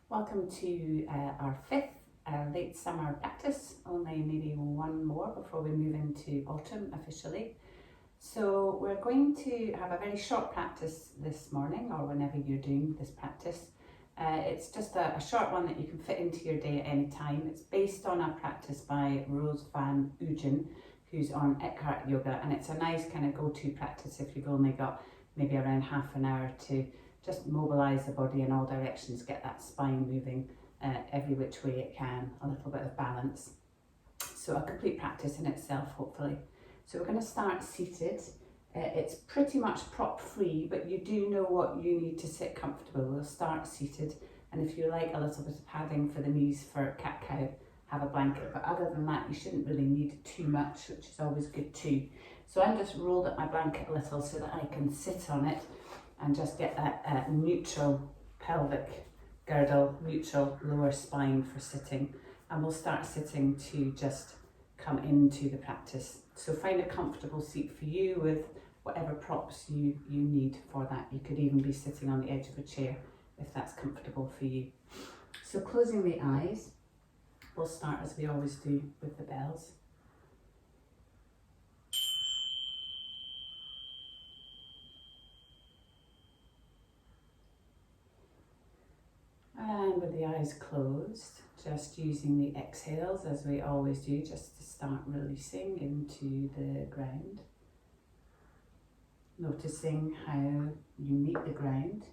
Welcome to our fifth late summer practice, only maybe one more before we move into autumn officially. So we're going to have a very short practice this morning, or whenever you're doing this practice. It's just a short one that you can fit into your day at any time. It's based on a practice by Rose van Ugen, who's on Eckhart Yoga, and it's a nice kind of go-to practice if you've only got maybe around half an hour to just mobilise the body in all directions, get that spine moving every which way it can, a little bit of balance. So a complete practice in itself, hopefully. So we're going to start seated. It's pretty much prop free, but you do know what you need to sit comfortable. We'll start seated, and if you like a little bit of padding for the knees for cat-cow, have a blanket, but other than that you shouldn't really need too much, which is always good too. So I'm just rolled up my blanket a little so that I can sit on it and just get that neutral pelvic girdle, neutral lower spine for sitting. And we'll start sitting to just come into the practice. So find a comfortable seat for you with whatever props you need for that. You could even be sitting on the edge of a chair if that's comfortable for you. So closing the eyes, we'll start as we always do with the bells. And with the eyes closed, just using the exhales as we always do, just to start releasing into the ground. Noticing how you meet the ground.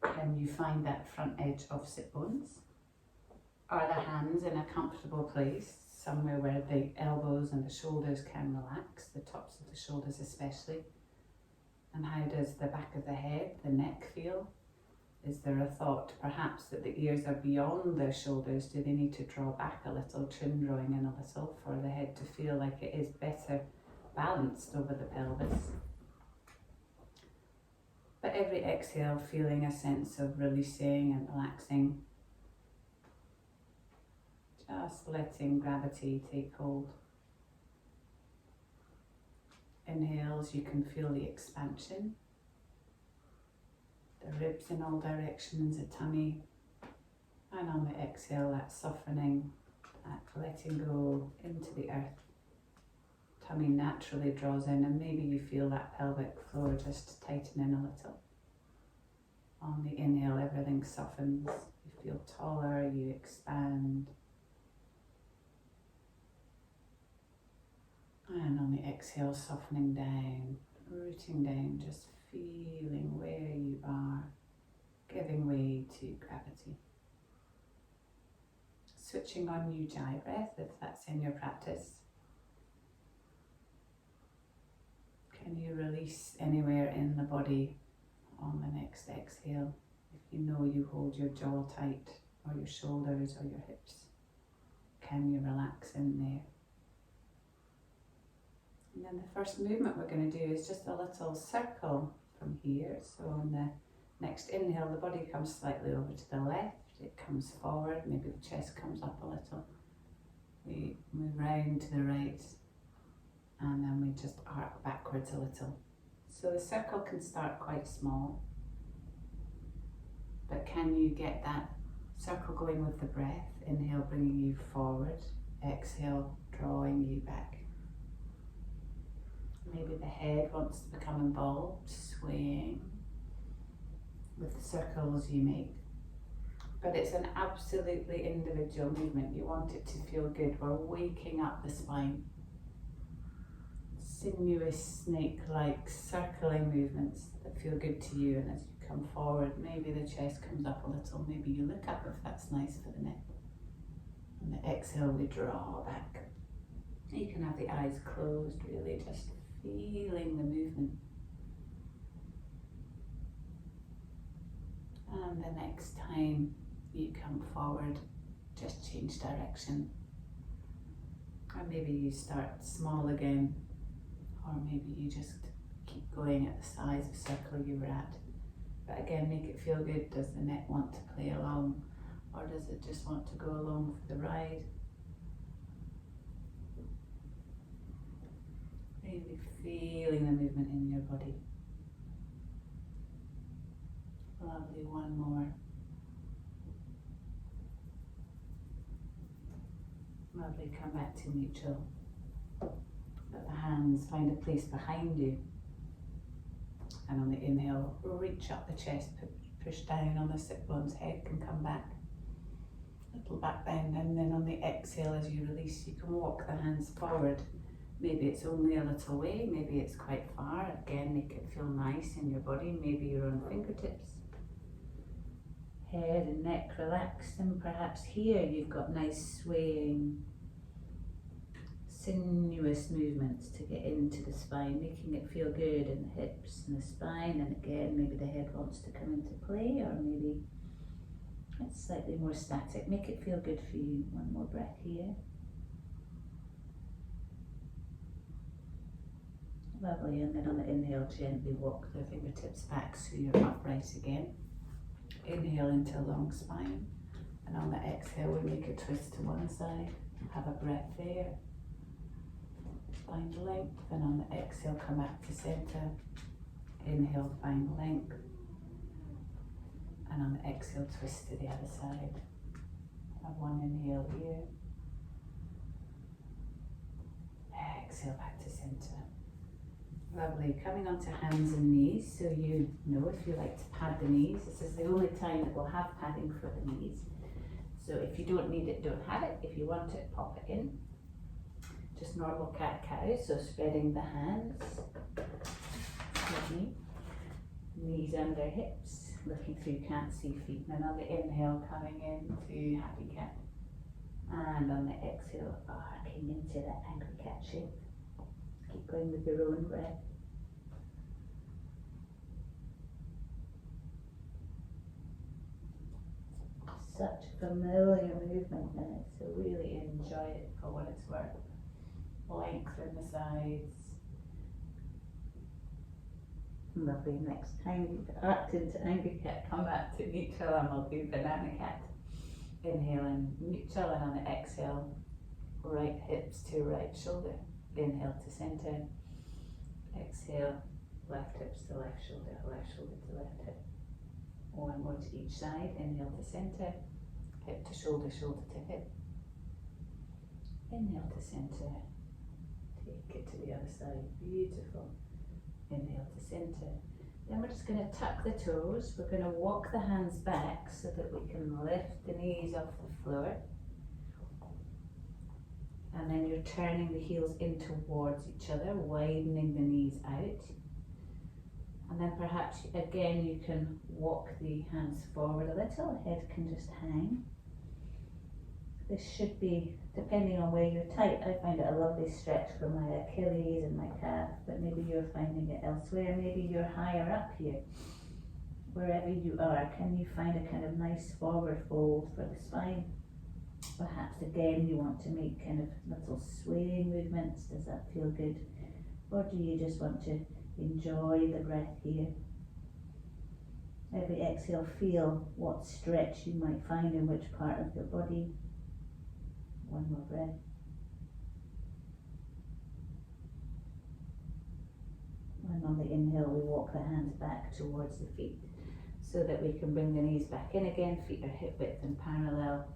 Can you find that front edge of sit bones? Are the hands in a comfortable place, somewhere where the elbows and the shoulders can relax, the tops of the shoulders especially? And how does the back of the head, the neck feel? Is there a thought perhaps that the ears are beyond their shoulders? Do they need to draw back a little, chin drawing in a little, for the head to feel like it is better balanced over the pelvis? But every exhale feeling a sense of releasing and relaxing. Just letting gravity take hold. Inhales, you can feel the expansion. The ribs in all directions, the tummy, and on the exhale, that softening, that letting go into the earth. Tummy naturally draws in, and maybe you feel that pelvic floor just tighten in a little. On the inhale, everything softens. You feel taller, you expand. And on the exhale, softening down, rooting down, just feeling where you are, giving way to gravity. Switching on Ujjayi breath if that's in your practice. Can you release anywhere in the body on the next exhale? If you know you hold your jaw tight, or your shoulders or your hips, can you relax in there? And then the first movement we're going to do is just a little circle from here. So on the next inhale, the body comes slightly over to the left, it comes forward, maybe the chest comes up a little. We move round to the right, and then we just arc backwards a little. So the circle can start quite small, but can you get that circle going with the breath? Inhale, bringing you forward, exhale, drawing you back. Maybe the head wants to become involved, swaying with the circles you make. But it's an absolutely individual movement. You want it to feel good. We're waking up the spine. Sinuous, snake-like, circling movements that feel good to you. And as you come forward, maybe the chest comes up a little. Maybe you look up if that's nice for the neck. On the exhale, we draw back. You can have the eyes closed, really just feeling the movement. And the next time you come forward, just change direction. Or maybe you start small again, or maybe you just keep going at the size of circle you were at. But again, make it feel good. Does the neck want to play along, or does it just want to go along for the ride? Really feeling the movement in your body. Lovely, one more. Lovely, come back to neutral. Let the hands find a place behind you. And on the inhale, reach up the chest, push down on the sit bones, head can come back. Little back bend, and then on the exhale as you release, you can walk the hands forward. Maybe it's only a little way, maybe it's quite far. Again, make it feel nice in your body, maybe your own fingertips. Head and neck relaxed, and perhaps here you've got nice swaying, sinuous movements to get into the spine, making it feel good in the hips and the spine. And again, maybe the head wants to come into play, or maybe it's slightly more static. Make it feel good for you. One more breath here. Lovely, and then on the inhale, gently walk the fingertips back so you're upright again. Inhale into a long spine, and on the exhale we make a twist to one side. Have a breath there. Find length, and on the exhale come back to centre. Inhale, find length, and on the exhale twist to the other side. Have one inhale here. Exhale back to centre. Lovely, coming onto hands and knees, so you know if you like to pad the knees. This is the only time that we'll have padding for the knees. So if you don't need it, don't have it. If you want it, pop it in. Just normal cat-cow, so spreading the hands. Knees under hips, looking through can't see feet. And on the inhale, coming into happy cat. And on the exhale, arcing into that angry cat shape. Keep going with your own breath. Such a familiar movement in it, so really enjoy it for what it's worth. Lengthen the sides. Lovely, next time you've arced into angry cat, come back to neutral and we'll do banana cat. Inhale in neutral, and on the exhale, right hips to right shoulder. Inhale to centre, exhale, left hips to left shoulder to left hip. One more to each side. Inhale to centre, hip to shoulder, shoulder to hip. Inhale to centre, take it to the other side, beautiful. Inhale to centre. Then we're just going to tuck the toes. We're going to walk the hands back so that we can lift the knees off the floor. And then you're turning the heels in towards each other, widening the knees out. And then perhaps again you can walk the hands forward a little, head can just hang. This should be, depending on where you're tight, I find it a lovely stretch for my Achilles and my calf, but maybe you're finding it elsewhere. Maybe you're higher up here. Wherever you are, can you find a kind of nice forward fold for the spine? Perhaps again you want to make kind of little swaying movements. Does that feel good? Or do you just want to enjoy the breath here? Every exhale, feel what stretch you might find in which part of your body. One more breath. And on the inhale, we walk the hands back towards the feet so that we can bring the knees back in again. Feet are hip width and parallel.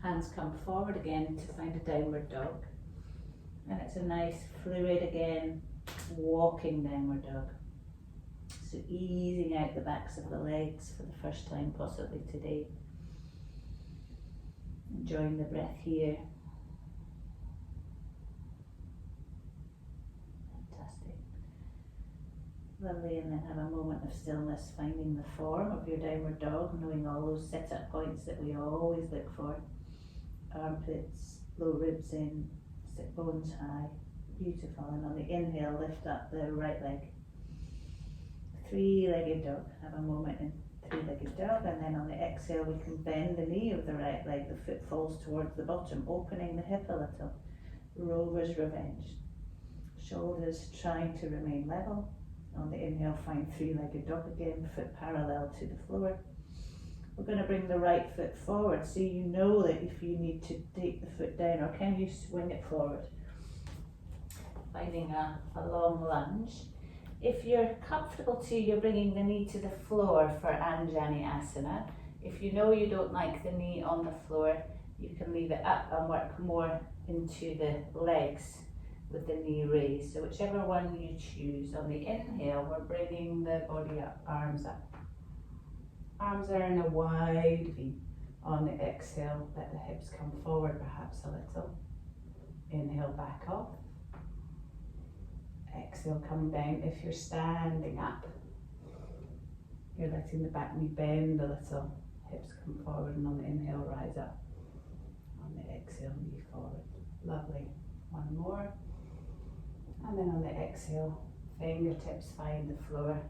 Hands come forward again to find a downward dog. And it's a nice fluid again, walking downward dog. So easing out the backs of the legs for the first time possibly today. Enjoying the breath here. Fantastic. Lovely, and then have a moment of stillness, finding the form of your downward dog, knowing all those set-up points that we always look for. Armpits, low ribs in, sit bones high. Beautiful. And on the inhale, lift up the right leg. Three-legged dog. Have a moment in three-legged dog, and then on the exhale we can bend the knee of the right leg. The foot falls towards the bottom, opening the hip a little. Rover's revenge. Shoulders trying to remain level. On the inhale, find three-legged dog again, foot parallel to the floor. We're going to bring the right foot forward, so you know that if you need to take the foot down, or can you swing it forward? Finding a long lunge. If you're comfortable too, you're bringing the knee to the floor for Anjani Asana. If you know you don't like the knee on the floor, You can leave it up and work more into the legs with the knee raised. So whichever one you choose. On the inhale, we're bringing the body up, arms up. Arms are in a wide V. On the exhale, let the hips come forward perhaps a little. Inhale, back off. Exhale, coming down. If you're standing up, you're letting the back knee bend a little. Hips come forward, and on the inhale, rise up. On the exhale, knee forward. Lovely. One more. And then on the exhale, fingertips find the floor.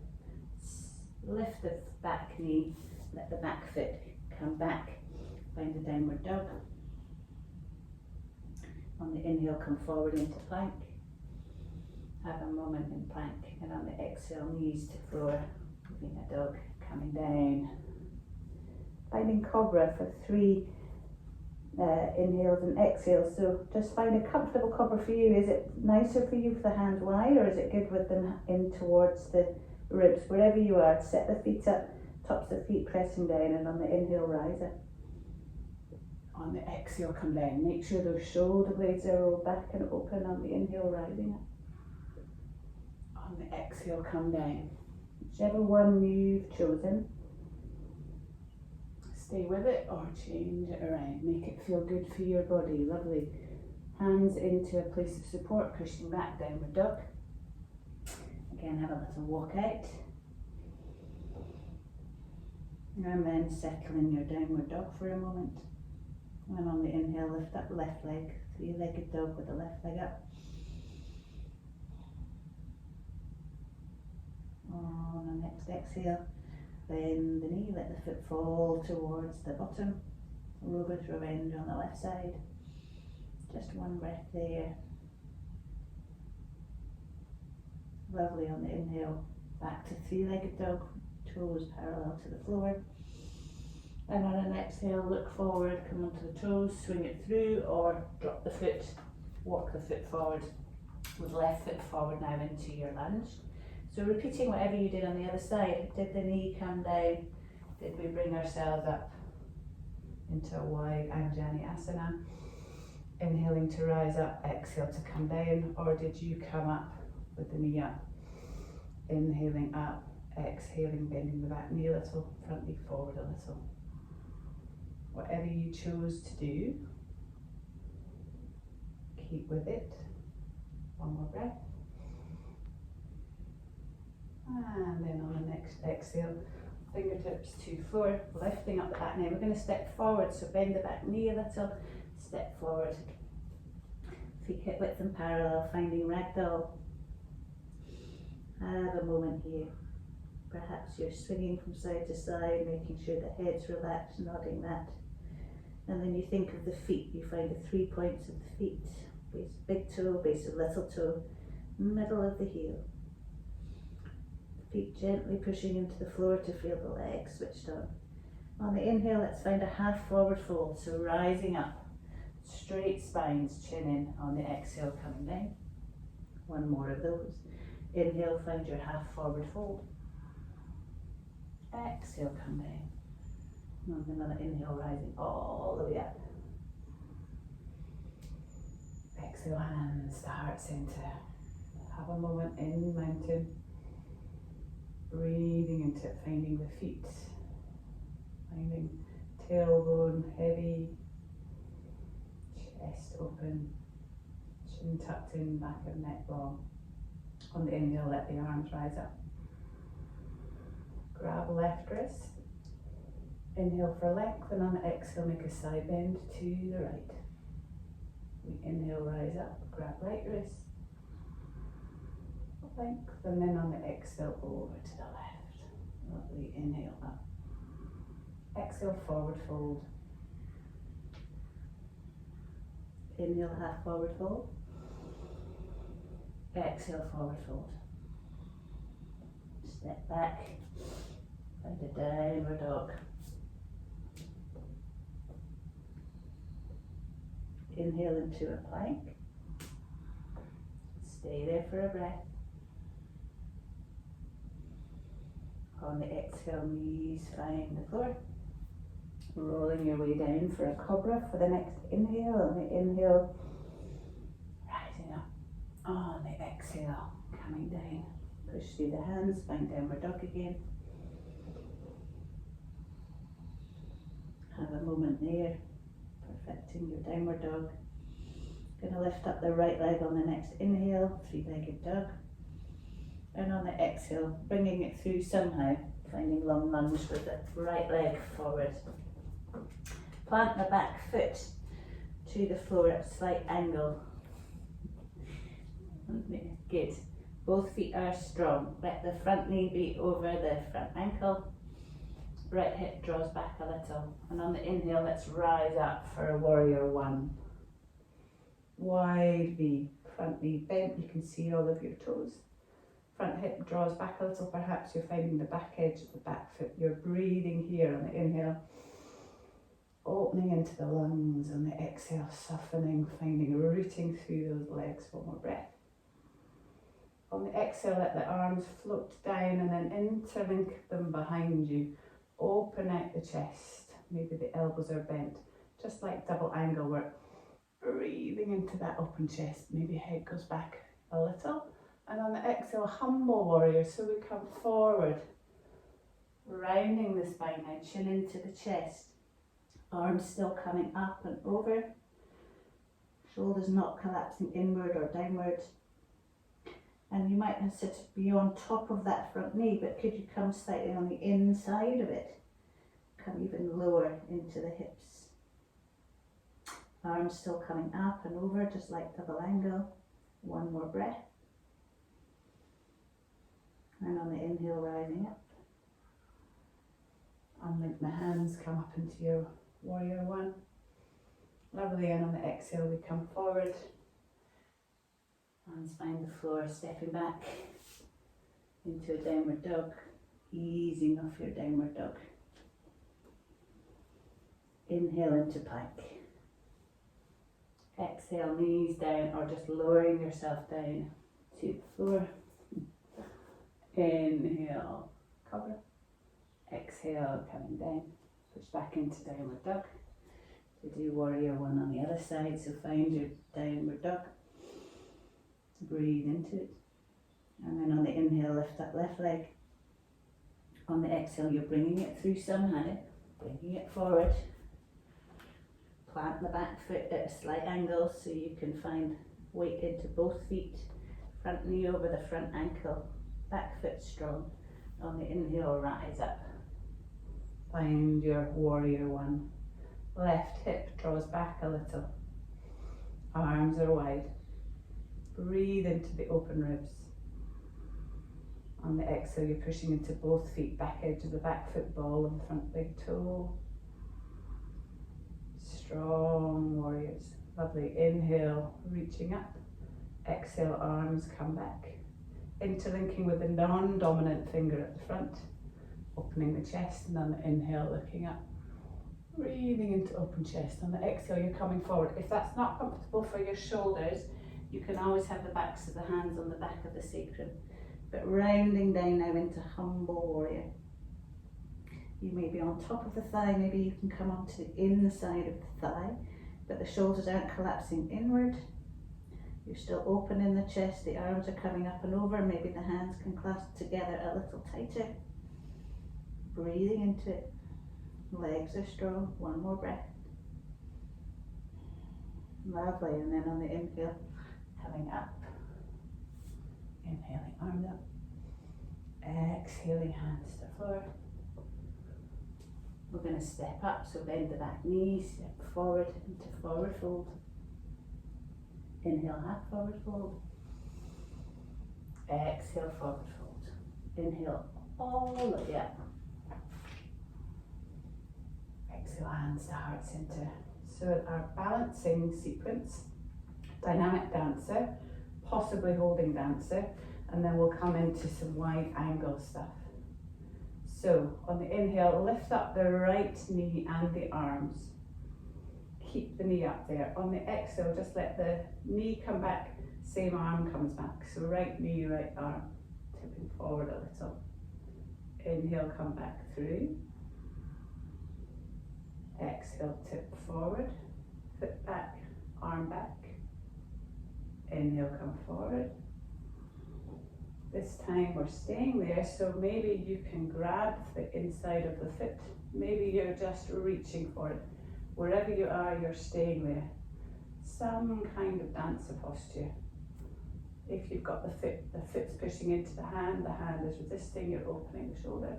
Lift the back knee, let the back foot come back. Find the downward dog. On the inhale, come forward into plank. Have a moment in plank, and on the exhale, knees to floor, moving a dog, coming down. Finding cobra for 3 inhales and exhales. So just find a comfortable cobra for you. Is it nicer for you with the hands wide, or is it good with them in towards the ribs? Wherever you are, set the feet up, tops of feet pressing down, and on the inhale, rise up. On the exhale, come down. Make sure those shoulder blades are rolled back and open. On the inhale, rising up. On the exhale, come down. Whichever one you've chosen, stay with it or change it around. Make it feel good for your body. Lovely. Hands into a place of support, pushing back, downward dog. Again, have a little walk out. And then settle in your downward dog for a moment. And on the inhale, lift up left leg, 3-legged dog with the left leg up. On the next exhale, bend the knee, let the foot fall towards the bottom. Robert's Revenge on the left side. Just one breath there. Lovely. On the inhale, back to 3-legged dog, toes parallel to the floor. And on an exhale, look forward, come onto the toes, swing it through, or drop the foot, walk the foot forward with left foot forward now into your lunge. So repeating whatever you did on the other side. Did the knee come down? Did we bring ourselves up into a wide Anjali Asana? Inhaling to rise up, exhale to come down, or did you come up with the knee up? Inhaling up, exhaling, bending the back knee a little, front knee forward a little. Whatever you chose to do, keep with it. One more breath. And then on the next exhale, fingertips to floor, lifting up the back knee. We're going to step forward, so bend the back knee a little, step forward. Feet hip width and parallel, finding ragdoll. Have a moment here. Perhaps you're swinging from side to side, making sure the head's relaxed, nodding that. And then you think of the feet. You find the 3 points of the feet. Base of big toe, base of little toe, middle of the heel. Feet gently pushing into the floor to feel the legs switched on. On the inhale, let's find a half forward fold. So rising up, straight spines, chin in. On the exhale, coming down. One more of those. Inhale, find your half forward fold. Exhale, come down. And another inhale, rising all the way up. Exhale, hands to heart center. Have a moment in mountain. Breathing into it, finding the feet. Finding tailbone heavy. Chest open. Chin tucked in, back of neck long. On the inhale, let the arms rise up. Grab left wrist. Inhale for length, and on the exhale, make a side bend to the right. We inhale, rise up, grab right wrist. Length, and then on the exhale, over to the left. Lovely, inhale up. Exhale, forward fold. Inhale, half forward fold. Exhale, forward fold. Step back, find a downward dog. Inhale into a plank. Stay there for a breath. On the exhale, knees find the floor. Rolling your way down for a cobra for the next inhale. On the inhale, rising up. On the exhale, coming down. Push through the hands, find downward dog again. Have a moment there, perfecting your downward dog. Gonna lift up the right leg on the next inhale, three-legged dog. And on the exhale, bringing it through somehow, finding long lunge with the right leg forward. Plant the back foot to the floor at a slight angle. Good. Both feet are strong. Let the front knee be over the front ankle. Right hip draws back a little. And on the inhale, let's rise up for a warrior one. Wide V, front knee bent, you can see all of your toes. Front hip draws back a little, perhaps you're finding the back edge of the back foot. You're breathing here on the inhale, opening into the lungs. On the exhale, softening, finding rooting through those legs. One more breath. On the exhale, let the arms float down and then interlink them behind you. Open out the chest, maybe the elbows are bent, just like double angle work. Breathing into that open chest, maybe head goes back a little. And on the exhale, humble warrior, so we come forward, rounding the spine now, chin into the chest. Arms still coming up and over. Shoulders not collapsing inward or downward. And you might be on top of that front knee, but could you come slightly on the inside of it? Come even lower into the hips. Arms still coming up and over, just like double angle. One more breath. And on the inhale, rising up. Unlink the hands, come up into your warrior one. Lovely, and on the exhale, we come forward. Hands find the floor, stepping back into a downward dog, easing off your downward dog. Inhale into plank. Exhale, knees down or just lowering yourself down to the floor. Inhale, cobra. Exhale, coming down. Switch back into downward dog. To do warrior one on the other side, so find your downward dog. Breathe into it. And then on the inhale, lift up left leg. On the exhale, you're bringing it through somehow, bringing it forward. Plant the back foot at a slight angle so you can find weight into both feet. Front knee over the front ankle. Back foot strong. On the inhale, rise up. Find your warrior one. Left hip draws back a little. Arms are wide. Breathe into the open ribs. On the exhale, you're pushing into both feet, back edge of the back foot ball and front big toe. Strong warriors. Lovely. Inhale, reaching up. Exhale, arms come back. Interlinking with the non-dominant finger at the front. Opening the chest, and on the inhale, looking up. Breathing into open chest. On the exhale, you're coming forward. If that's not comfortable for your shoulders, you can always have the backs of the hands on the back of the sacrum. But rounding down now into humble warrior. You may be on top of the thigh, maybe you can come onto the inside of the thigh, but the shoulders aren't collapsing inward. You're still open in the chest, the arms are coming up and over, maybe the hands can clasp together a little tighter. Breathing into it. Legs are strong, one more breath. Lovely, and then on the inhale, coming up. Inhaling, arms up. Exhaling, hands to the floor. We're going to step up, so bend the back knee, step forward into forward fold. Inhale, half forward fold. Exhale, forward fold. Inhale, all the way up. Exhale, hands to heart center. So our balancing sequence, dynamic dancer, possibly holding dancer, and then we'll come into some wide angle stuff. So on the inhale, lift up the right knee and the arms. Keep the knee up there. On the exhale, just let the knee come back, same arm comes back. So right knee, right arm, tipping forward a little. Inhale, come back through. Exhale, tip forward, foot back, arm back. Inhale, come forward. This time we're staying there, so maybe you can grab the inside of the foot. Maybe you're just reaching for it. Wherever you are, you're staying there. Some kind of dancer posture. If you've got the foot's pushing into the hand is resisting, you're opening the shoulder.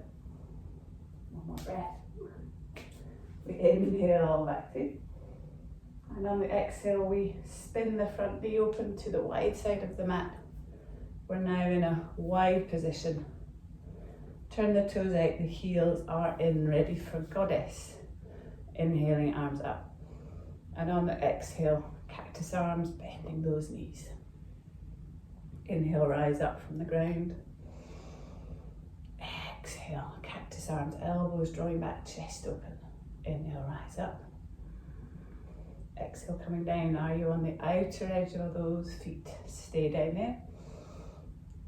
One more breath. We inhale all back through. And on the exhale, we spin the front knee open to the wide side of the mat. We're now in a wide position. Turn the toes out, the heels are in, ready for goddess. Inhaling, arms up. And on the exhale, cactus arms, bending those knees. Inhale, rise up from the ground. Exhale, cactus arms, elbows drawing back, chest open. Inhale, rise up. Exhale, coming down. Are you on the outer edge of those feet? Stay down there.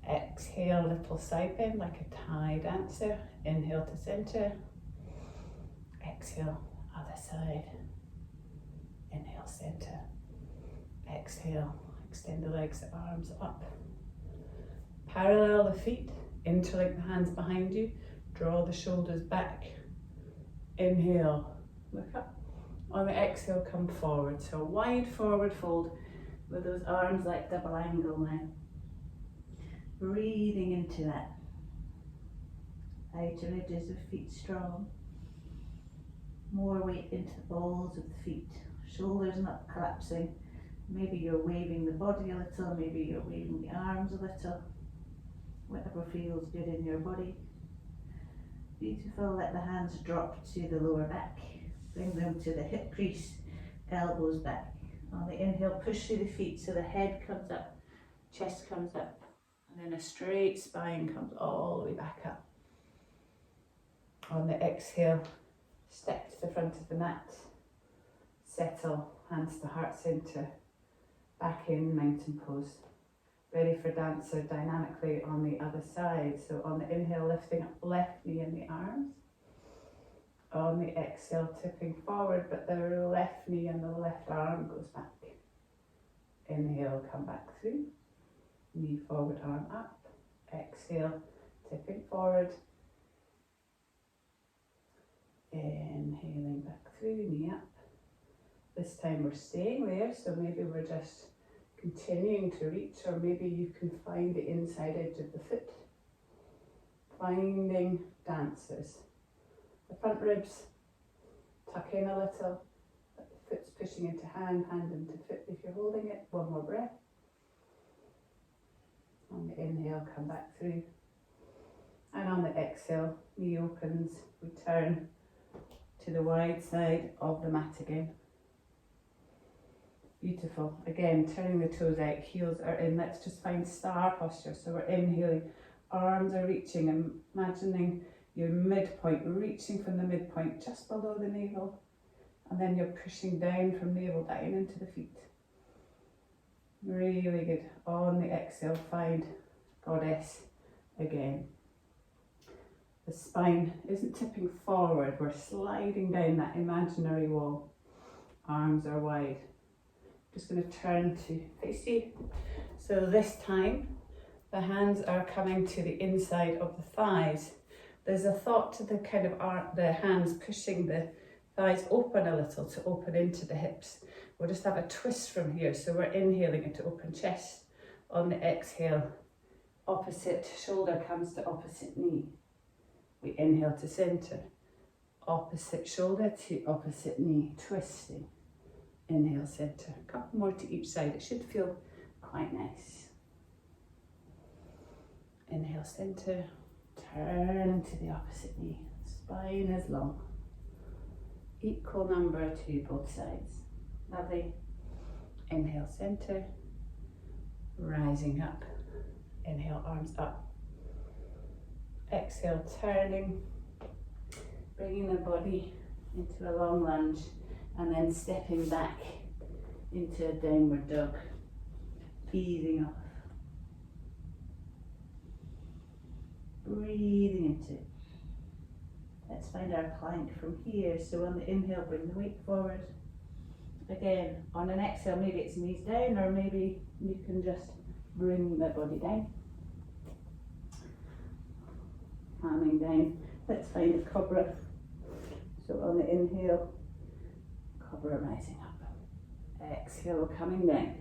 Exhale, little side bend like a Thai dancer. Inhale to center. Exhale, other side. Inhale, center. Exhale, extend the legs, arms up. Parallel the feet, interlink the hands behind you. Draw the shoulders back. Inhale, look up. On the exhale, come forward. So wide forward fold with those arms like double angle now. Breathing into that. Outer edges of feet strong. More weight into the balls of the feet. Shoulders not collapsing. Maybe you're waving the body a little, maybe you're waving the arms a little. Whatever feels good in your body. Beautiful, let the hands drop to the lower back. Bring them to the hip crease, elbows back. On the inhale, push through the feet so the head comes up, chest comes up, and then a straight spine comes all the way back up. On the exhale, step to the front of the mat, settle, hands to heart center, back in mountain pose. Ready for dancer dynamically on the other side. So on the inhale, lifting up left knee in the arms. On the exhale, tipping forward, but the left knee and the left arm goes back. Inhale, come back through. Knee forward, arm up. Exhale, tipping forward. Inhaling back through, knee up. This time we're staying there, so maybe we're just continuing to reach, or maybe you can find the inside edge of the foot. Finding dancers. The front ribs tuck in a little, but the foot's pushing into hand, hand into foot if you're holding it. One more breath. On the inhale, come back through. And on the exhale, knee opens, we turn to the wide side of the mat again. Beautiful. Again, turning the toes out, heels are in. Let's just find star posture. So we're inhaling, arms are reaching, imagining your midpoint, reaching from the midpoint just below the navel, and then you're pushing down from navel down into the feet. Really good. On the exhale, find goddess again. The spine isn't tipping forward, we're sliding down that imaginary wall. Arms are wide. Just going to turn to face you. So this time, the hands are coming to the inside of the thighs. There's a thought to the kind of the hands pushing the thighs open a little to open into the hips. We'll just have a twist from here. So we're inhaling into open chest. On the exhale, opposite shoulder comes to opposite knee. We inhale to center. Opposite shoulder to opposite knee, twisting. Inhale, center. A couple more to each side. It should feel quite nice. Inhale, center. Turn to the opposite knee. Spine is long. Equal number to both sides. Lovely. Inhale, center. Rising up. Inhale, arms up. Exhale, turning. Bringing the body into a long lunge. And then stepping back into a downward dog, easing off, breathing into it. Let's let's find our plank from here. So on the inhale, bring the weight forward. Again, on an exhale, maybe it's knees down, or maybe you can just bring the body down. Calming down. Let's find a cobra. So on the inhale, cobra rising up. Exhale, coming down.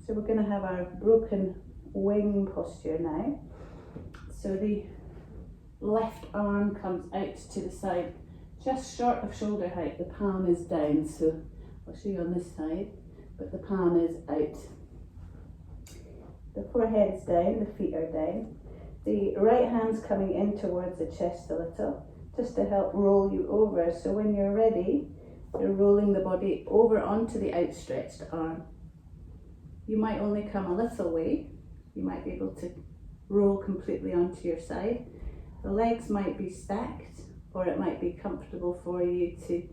So we're going to have our broken wing posture now. So the left arm comes out to the side, just short of shoulder height. The palm is down, so I'll show you on this side, but the palm is out. The forehead is down, the feet are down. The right hand's coming in towards the chest a little, just to help roll you over. So when you're ready, you're rolling the body over onto the outstretched arm. You might only come a little way. You might be able to roll completely onto your side. The legs might be stacked, or it might be comfortable for you to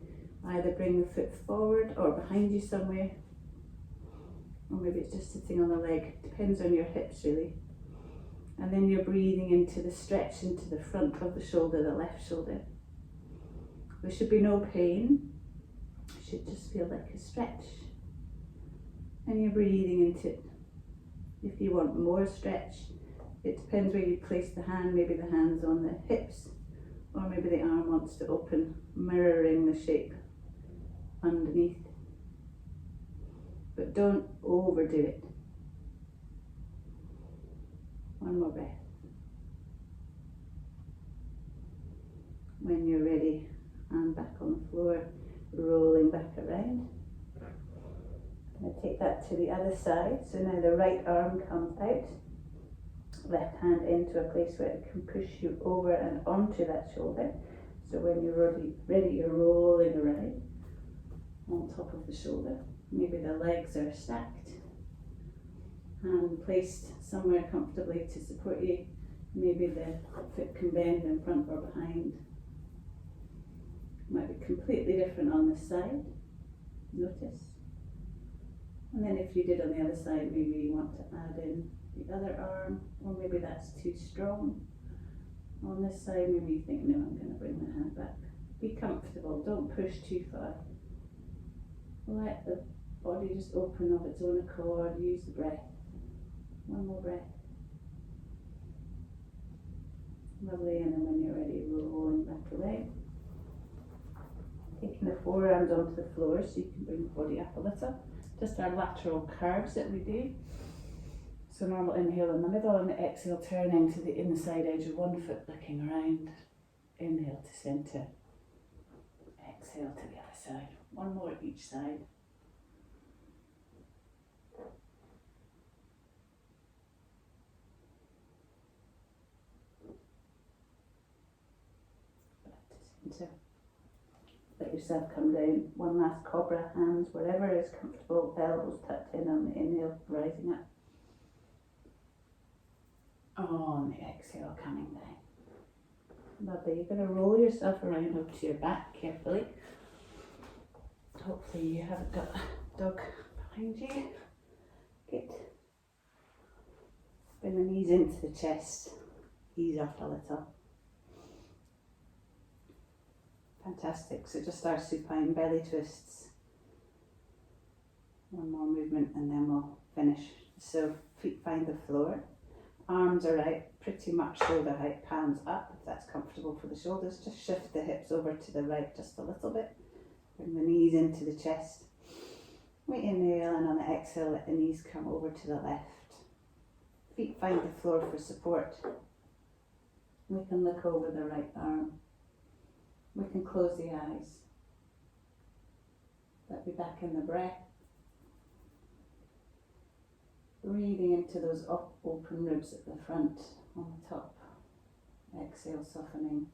either bring the foot forward or behind you somewhere, or maybe it's just sitting on the leg. Depends on your hips really. And then you're breathing into the stretch into the front of the shoulder, the left shoulder. There should be no pain. It should just feel like a stretch. And you're breathing into it. If you want more stretch, it depends where you place the hand. Maybe the hand's on the hips, or maybe the arm wants to open, mirroring the shape underneath. But don't overdo it. One more breath. When you're ready, hand back on the floor, rolling back around. I'm going to take that to the other side. So now the right arm comes out, left hand into a place where it can push you over and onto that shoulder. So when you're ready, you're rolling around on top of the shoulder. Maybe the legs are stacked and placed somewhere comfortably to support you. Maybe the foot can bend in front or behind. Might be completely different on this side. Notice. And then if you did on the other side, maybe you want to add in the other arm, or maybe that's too strong. On this side, maybe you think, no, I'm going to bring the hand back. Be comfortable, don't push too far. Let the body just open of its own accord, use the breath. One more breath. Lovely, and then when you're ready, rolling back around. Taking the forearms onto the floor so you can bring the body up a little. Just our lateral curves that we do. So normal inhale in the middle, and the exhale turning to the inside edge of one foot, looking around. Inhale to centre. Exhale to the other side. One more each side. Back to centre. Let yourself come down. One last cobra, hands wherever is comfortable, elbows tucked in on the inhale, rising up. On the exhale, coming down. Lovely. You're going to roll yourself around onto your back carefully. Hopefully you haven't got a dog behind you. Good. Bring the knees into the chest. Ease off a little. Fantastic. So just our supine belly twists. One more movement and then we'll finish. So feet find the floor. Arms are out, pretty much shoulder height, palms up, if that's comfortable for the shoulders. Just shift the hips over to the right just a little bit. Bring the knees into the chest. We inhale, and on the exhale, let the knees come over to the left. Feet find the floor for support. We can look over the right arm. We can close the eyes. Let me back in the breath. Breathing into those open ribs at the front, on the top. Exhale, softening.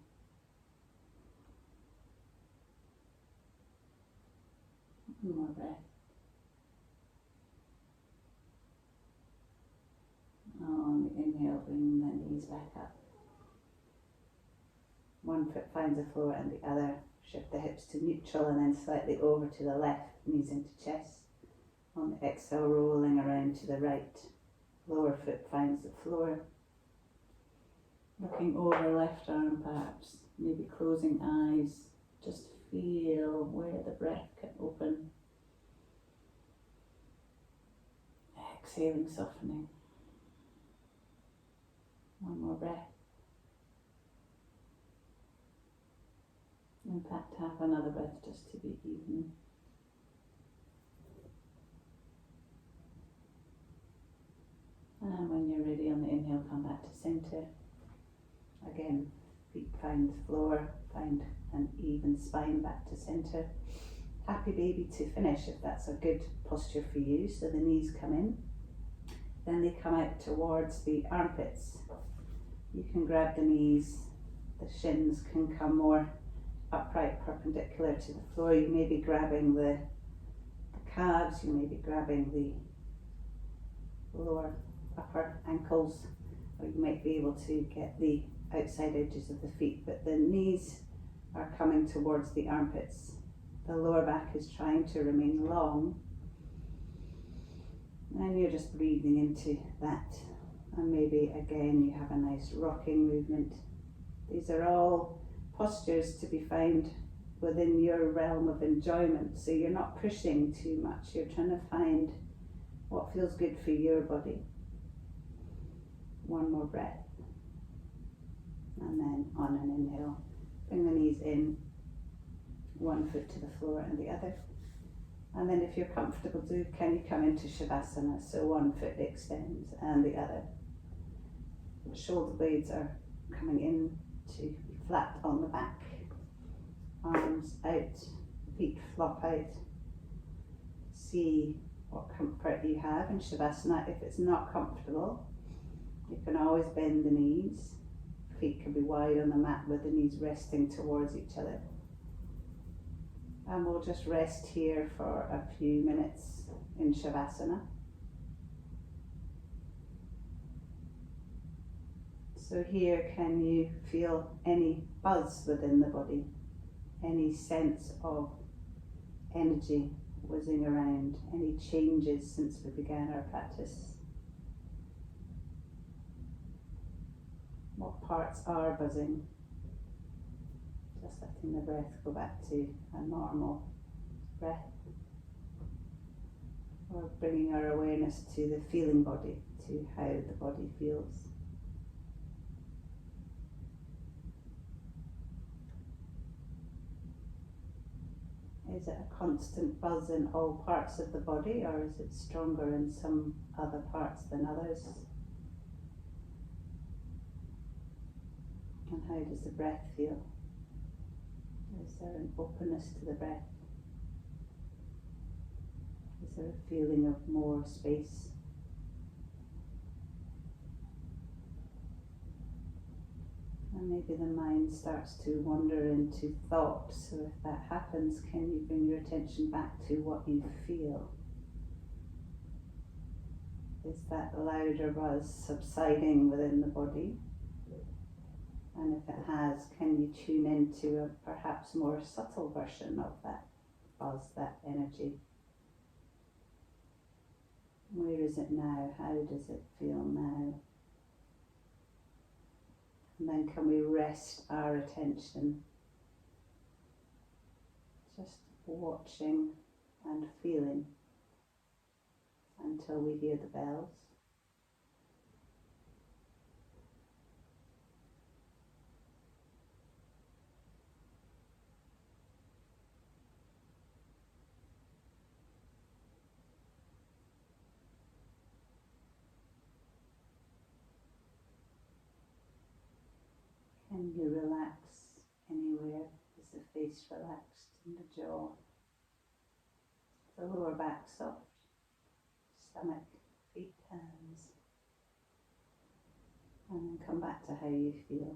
One more breath. On the inhale, bring the knees back up. One foot finds the floor and the other. Shift the hips to neutral and then slightly over to the left, knees into chest. On the exhale, rolling around to the right. Lower foot finds the floor. Looking over left arm perhaps, maybe closing eyes, just feel where the breath can open. Exhaling, softening. One more breath. In fact, have another breath just to be even. And when you're ready on the inhale, come back to centre. Again, feet find the floor, find an even spine back to centre. Happy baby to finish if that's a good posture for you. So the knees come in, then they come out towards the armpits. You can grab the knees, the shins can come more upright, perpendicular to the floor. You may be grabbing the calves, you may be grabbing the lower upper ankles, or you might be able to get the outside edges of the feet, but the knees are coming towards the armpits. The lower back is trying to remain long, and you're just breathing into that. And maybe again you have a nice rocking movement. These are all postures to be found within your realm of enjoyment, so you're not pushing too much, you're trying to find what feels good for your body. One more breath, and then on an inhale, bring the knees in, one foot to the floor and the other. And then if you're comfortable, can you come into Shavasana, so one foot extends and the other. The shoulder blades are coming in to be flat on the back, arms out, feet flop out. See what comfort you have in Shavasana. If it's not comfortable, you can always bend the knees. Feet can be wide on the mat with the knees resting towards each other. And we'll just rest here for a few minutes in Shavasana. So here, can you feel any buzz within the body? Any sense of energy whizzing around? Any changes since we began our practice? What parts are buzzing? Just letting the breath go back to a normal breath. Or bringing our awareness to the feeling body, to how the body feels. Is it a constant buzz in all parts of the body, or is it stronger in some other parts than others? And how does the breath feel? Is there an openness to the breath? Is there a feeling of more space? And maybe the mind starts to wander into thought, so if that happens, can you bring your attention back to what you feel? Is that louder buzz subsiding within the body? And if it has, can you tune into a perhaps more subtle version of that buzz, that energy? Where is it now? How does it feel now? And then can we rest our attention, just watching and feeling until we hear the bells. Can you relax anywhere? Is the face relaxed and the jaw? The lower back soft, stomach, feet, hands. And then come back to how you feel.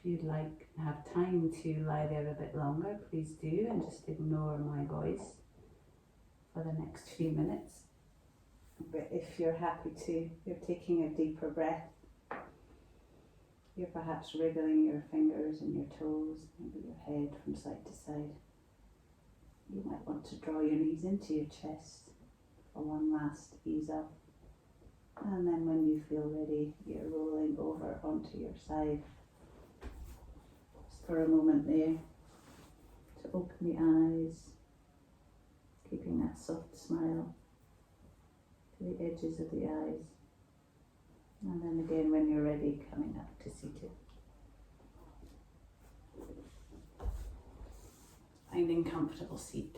If you'd like have time to lie there a bit longer, please do, and just ignore my voice for the next few minutes. But if you're happy to, you're taking a deeper breath. You're perhaps wriggling your fingers and your toes, maybe your head from side to side. You might want to draw your knees into your chest for one last ease up. And then when you feel ready, you're rolling over onto your side. Just for a moment there to open the eyes, keeping that soft smile to the edges of the eyes. And then again, when you're ready, coming up to seated. Finding comfortable seat.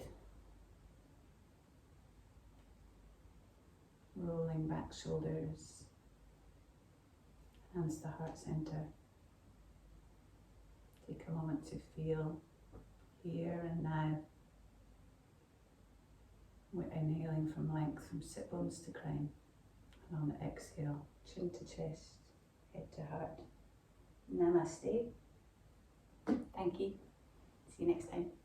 Rolling back shoulders, hands to heart center. Take a moment to feel here and now. We're inhaling from length from sit bones to crown. And on the exhale, chin to chest, head to heart. Namaste. Thank you. See you next time.